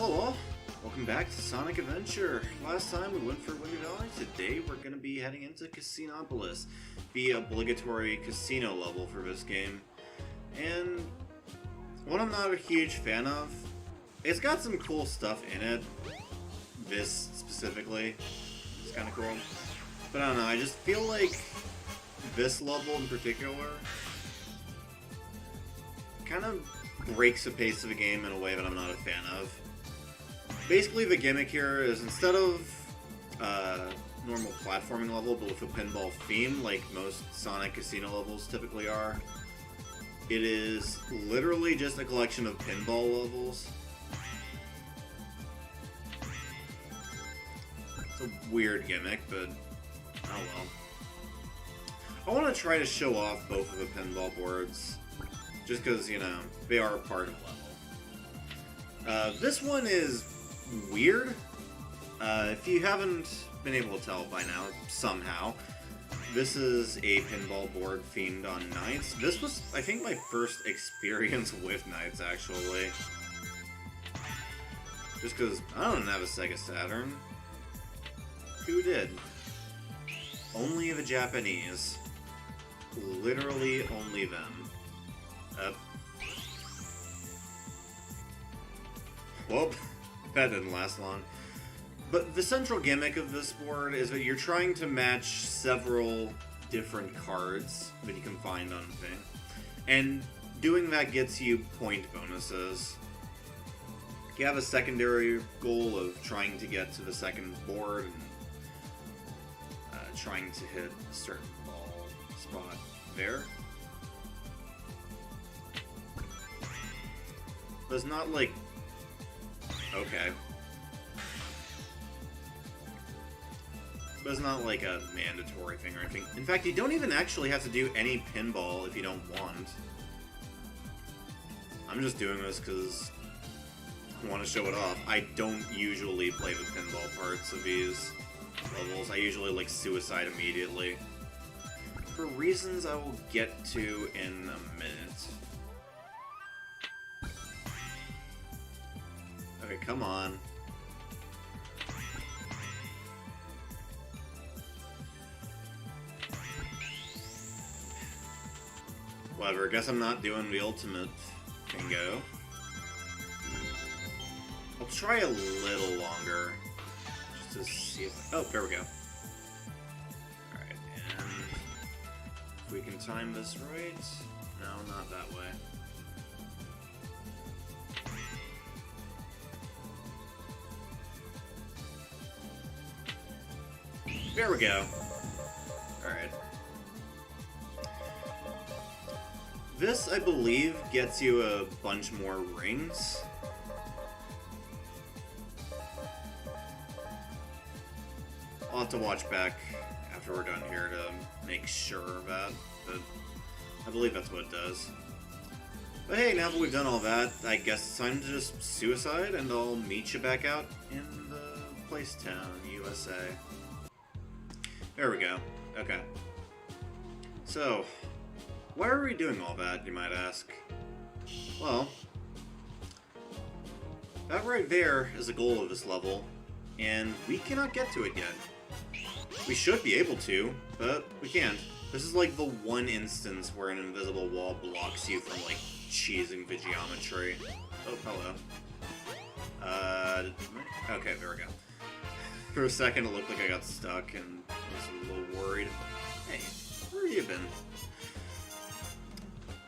Hello all, welcome back to Sonic Adventure. Last time we went for Winter Valley, today we're going to be heading into Casinopolis, the obligatory casino level for this game. And what I'm not a huge fan of, it's got some cool stuff in it, this specifically, it's kind of cool. But I don't know, I just feel like this level in particular kind of breaks the pace of the game in a way that I'm not a fan of. Basically, the gimmick here is instead of normal platforming level, but with a pinball theme, like most Sonic Casino levels typically are, it is literally just a collection of pinball levels. It's a weird gimmick, but oh well. I want to try to show off both of the pinball boards, just because, you know, they are a part of the level. This one is weird. If you haven't been able to tell by now, somehow, this is a pinball board themed on Knights. This was, I think, my first experience with Knights, actually. Just because I don't have a Sega Saturn. Who did? Only the Japanese. Literally only them. Well, that didn't last long. But the central gimmick of this board is that you're trying to match several different cards that you can find on the thing. And doing that gets you point bonuses. You have a secondary goal of trying to get to the second board and trying to hit a certain ball spot there. But it's not like... Okay. But it's not like a mandatory thing or anything. In fact, you don't even actually have to do any pinball if you don't want. I'm just doing this because I want to show it off. I don't usually play the pinball parts of these levels. I usually like suicide immediately. For reasons I will get to in a minute. Okay, come on. Whatever, guess I'm not doing the ultimate bingo. I'll try a little longer, just to see if... Oh, there we go. Alright, and... if we can time this right... No, not that way. There we go. Alright. This, I believe, gets you a bunch more rings. I'll have to watch back after we're done here to make sure of that, but I believe that's what it does. But hey, now that we've done all that, I guess it's time to just suicide, and I'll meet you back out in the place town, USA. There we go. Okay. So, why are we doing all that, you might ask? Well, that right there is the goal of this level, and we cannot get to it yet. We should be able to, but we can't. This is like the one instance where an invisible wall blocks you from, like, cheesing the geometry. Oh, hello. Okay, there we go. For a second, it looked like I got stuck, and I was a little worried. Hey, where have you been?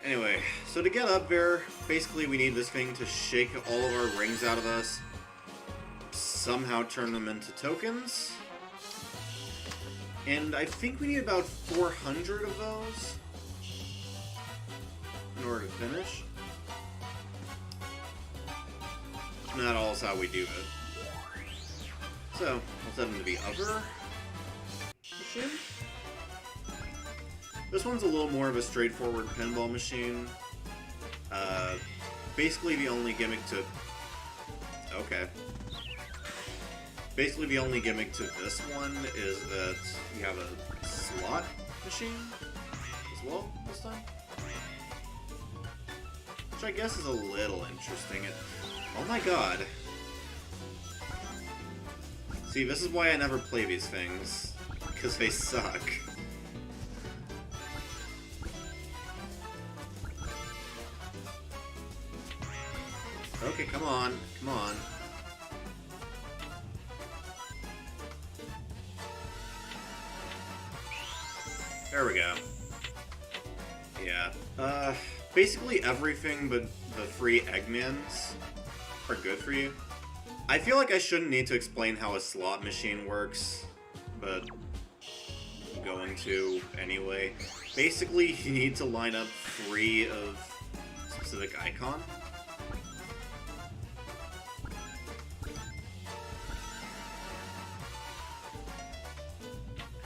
Anyway, so to get up there, basically we need this thing to shake all of our rings out of us, somehow turn them into tokens, and I think we need about 400 of those in order to finish. And that all is how we do it. So, let's head into the other machine. This one's a little more of a straightforward pinball machine. Basically the only gimmick to... Okay. Basically the only gimmick to this one is that you have a slot machine as well this time. Which I guess is a little interesting. Oh my god. See, this is why I never play these things. Because they suck. Okay, come on. Come on. There we go. Yeah. Basically everything but the free Eggmans are good for you. I feel like I shouldn't need to explain how a slot machine works, but I'm going to anyway. Basically, you need to line up 3 of a specific icon.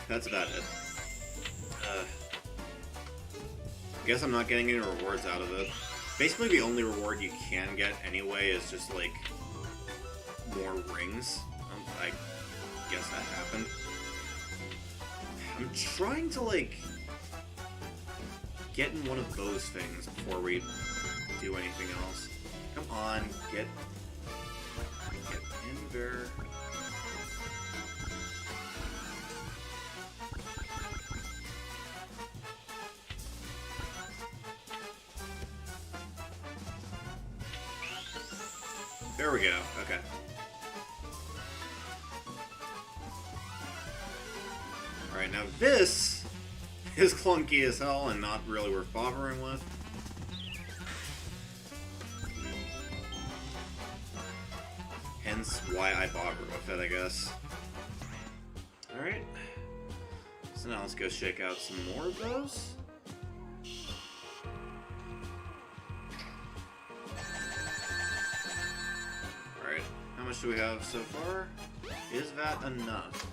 That's about it. I guess I'm not getting any rewards out of it. Basically, the only reward you can get anyway is just, like, more rings. I guess that happened. I'm trying to, like, get in one of those things before we do anything else. Come on, get in there. There we go, okay. Alright, now this is clunky as hell and not really worth bothering with. Hence why I bother with it, I guess. Alright. So now let's go shake out some more of those. How much do we have so far? Is that enough?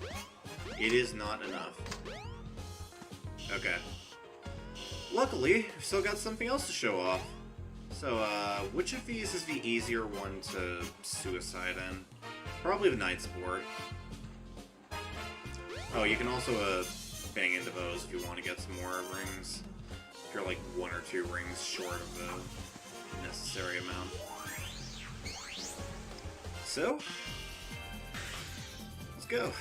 It is not enough. Okay. Luckily, we've still got something else to show off. So, which of these is the easier one to suicide in? Probably the Night Sport. Oh, you can also bang into those if you want to get some more rings. If you're like 1 or 2 rings short of the necessary amount. So, let's go.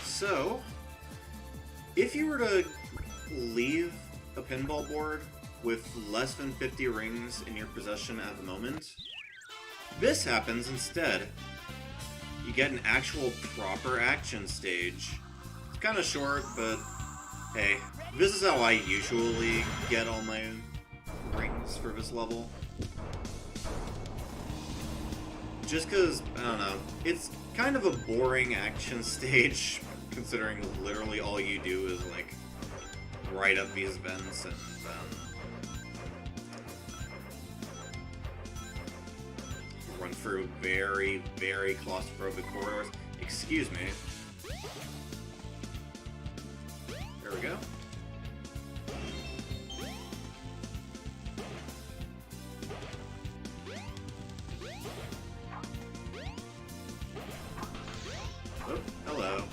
So, if you were to leave a pinball board with less than 50 rings in your possession at the moment, this happens instead. You get an actual proper action stage. It's kind of short, but hey, this is how I usually get all my rings for this level. Just because, I don't know, it's kind of a boring action stage, considering literally all you do is, like, ride up these vents and, run through very, very claustrophobic corridors. Excuse me. There we go. Oh, hello.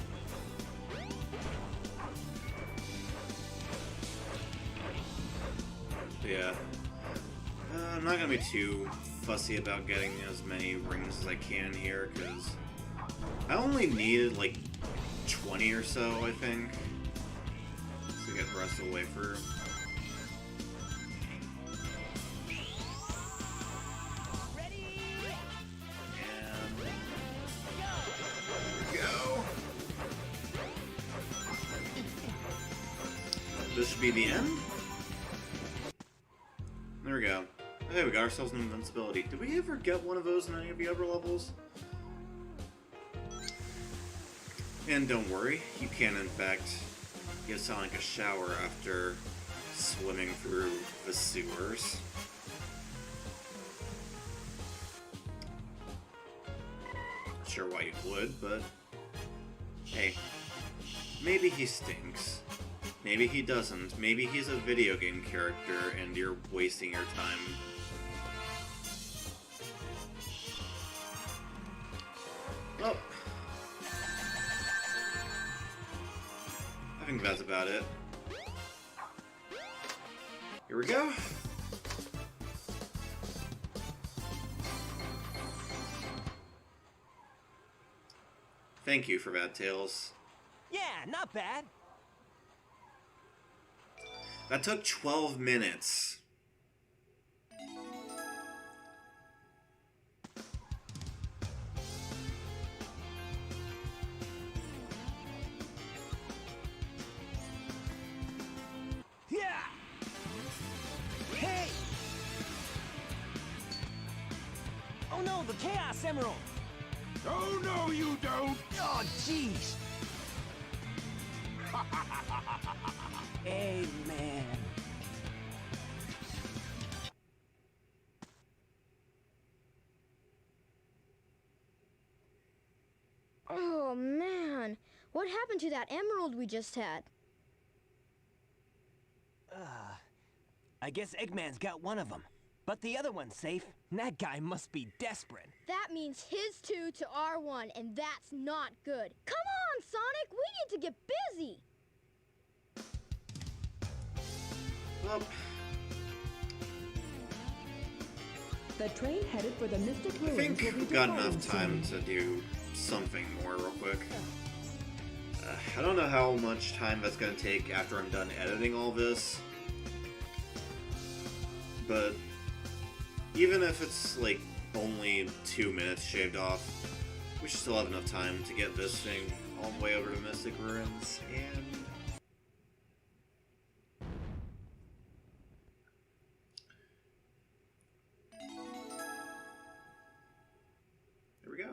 Yeah. I'm not gonna be too fussy about getting as many rings as I can here, because I only needed like 20 or so, I think, to get the rest of the way through. This should be the end. There we go. Okay, we got ourselves an invincibility. Did we ever get one of those in any of the other levels? And don't worry, you can in fact get Sonic a shower after swimming through the sewers. Not sure why you would, but hey, maybe he stinks. Maybe he doesn't. Maybe he's a video game character and you're wasting your time. Well, I think that's about it. Here we go. Thank you for that, Tails. Yeah, not bad. That took 12 minutes. Yeah. Hey. Oh no, the Chaos Emerald. Oh, no, you don't! Oh, jeez. Amen. Oh, man. What happened to that emerald we just had? I guess Eggman's got one of them. But the other one's safe. That guy must be desperate. That means his 2 to our 1, and that's not good. Come on, Sonic! We need to get busy! Well, The train headed for the Mystic I Ruins think will be we've got departing enough time soon. to do something more real quick. I don't know how much time that's going to take after I'm done editing all this. But even if it's like only 2 minutes shaved off, we should still have enough time to get this thing all the way over to Mystic Ruins, and there we go.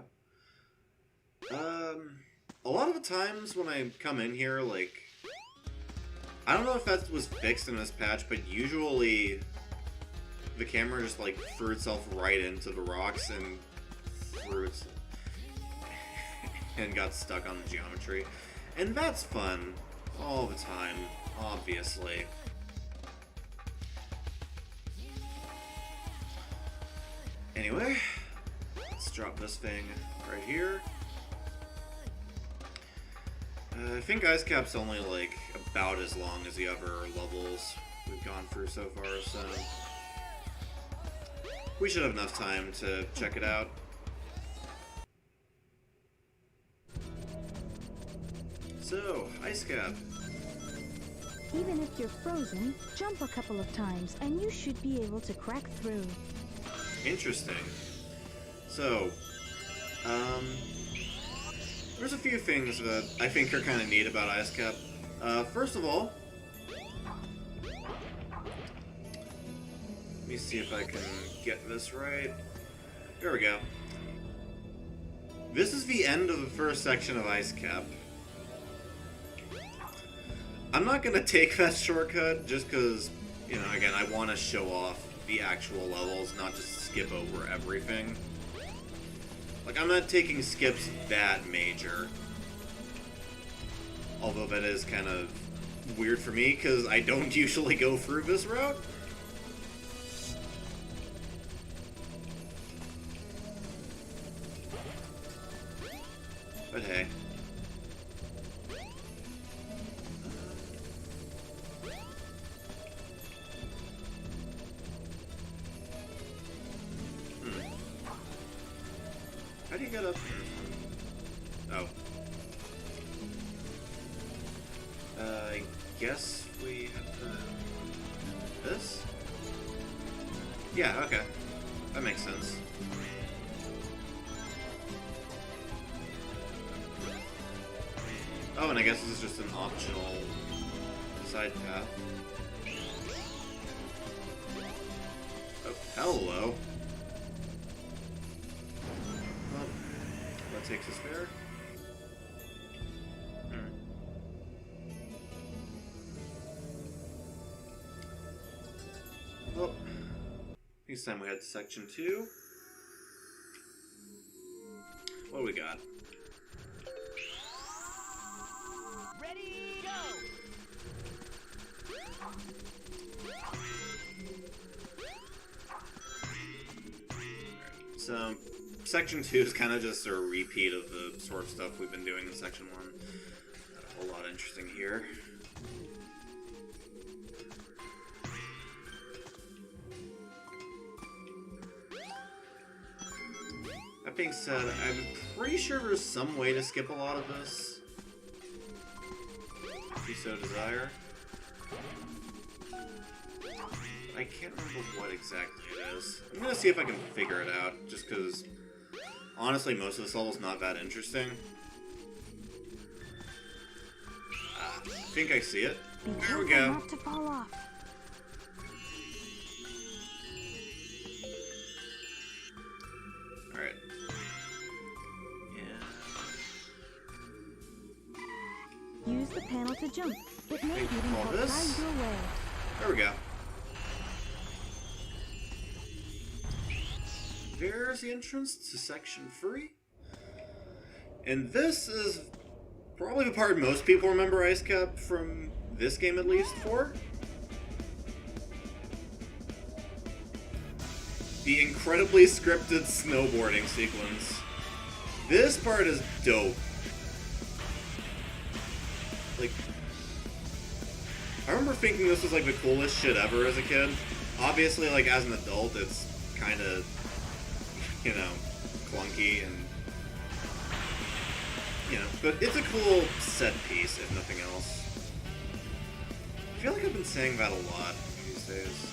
A lot of the times when I come in here, like, I don't know if that was fixed in this patch, but usually the camera just like threw itself right into the rocks and and got stuck on the geometry. And that's fun all the time, obviously. Anyway, let's drop this thing right here. I think Ice Cap's only like about as long as the other levels we've gone through so far, so we should have enough time to check it out. So, Ice Cap. Even if you're frozen, jump a couple of times and you should be able to crack through. Interesting. So, there's a few things that I think are kind of neat about Ice Cap. First of all, let me see if I can get this right. There we go. This is the end of the first section of Ice Cap. I'm not going to take that shortcut just because, you know, again, I want to show off the actual levels, not just skip over everything. Like, I'm not taking skips that major. Although that is kind of weird for me, because I don't usually go through this route. But hey. How do you get up here? Oh. I guess we have to... This? Yeah, okay. That makes sense. Oh, and I guess this is just an optional side path. Oh, hello. Well, that takes us there. Well, next time we head to section 2. What do we got? Ready, go! So, section 2 is kind of just a repeat of the sort of stuff we've been doing in section 1. Not a whole lot interesting here. That being said, I'm pretty sure there's some way to skip a lot of this. If you so desire. I can't remember what exactly it is. I'm gonna see if I can figure it out, just because, honestly, most of this level's not that interesting. I think I see it. Be There careful we go. not to fall off. Alright. Yeah. Use the panel to jump. It may Hey, even all help this? guide your way. There we go. There's the entrance to section 3. And this is probably the part most people remember Ice Cap from this game at least for. The incredibly scripted snowboarding sequence. This part is dope. Like, I remember thinking this was like the coolest shit ever as a kid. Obviously, like as an adult, it's kind of, you know, clunky and, you know, but it's a cool set piece, if nothing else. I feel like I've been saying that a lot these days.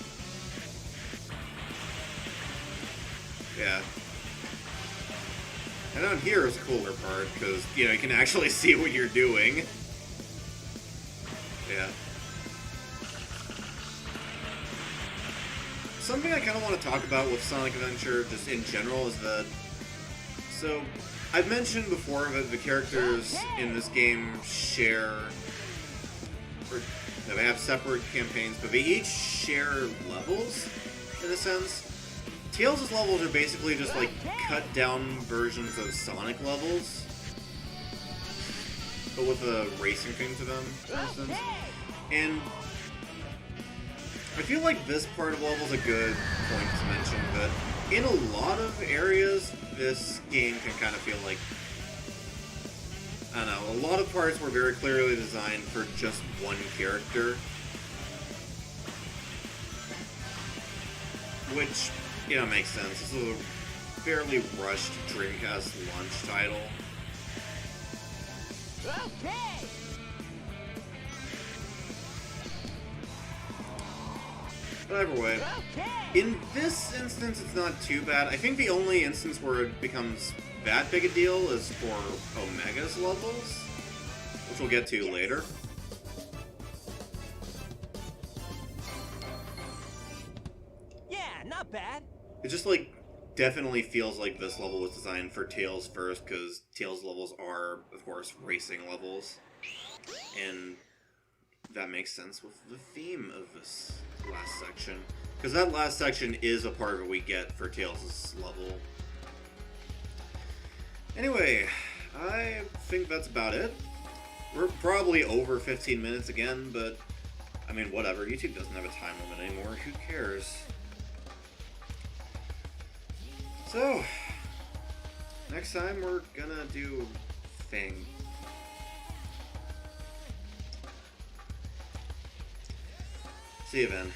Yeah. And down here is a cooler part, because, you know, you can actually see what you're doing. Yeah. Something I kind of want to talk about with Sonic Adventure, just in general, is that... So, I've mentioned before that the characters in this game share... Or, no, they have separate campaigns, but they each share levels, in a sense. Tails' levels are basically just, like, cut-down versions of Sonic levels. But with a racing thing to them, for instance. And I feel like this part of the level is a good point to mention, but in a lot of areas, this game can kind of feel like, I don't know, a lot of parts were very clearly designed for just one character. Which, you know, makes sense. This is a fairly rushed Dreamcast launch title. Okay. But either way, in this instance, it's not too bad. I think the only instance where it becomes that big a deal is for Omega's levels, which we'll get to later. Yeah, not bad. It just, like, definitely feels like this level was designed for Tails first, because Tails levels are, of course, racing levels. And that makes sense with the theme of this last section. Because that last section is a part that we get for Tails' level. Anyway, I think that's about it. We're probably over 15 minutes again, but, I mean, whatever. YouTube doesn't have a time limit anymore. Who cares? So, next time we're gonna do Thing. See you then.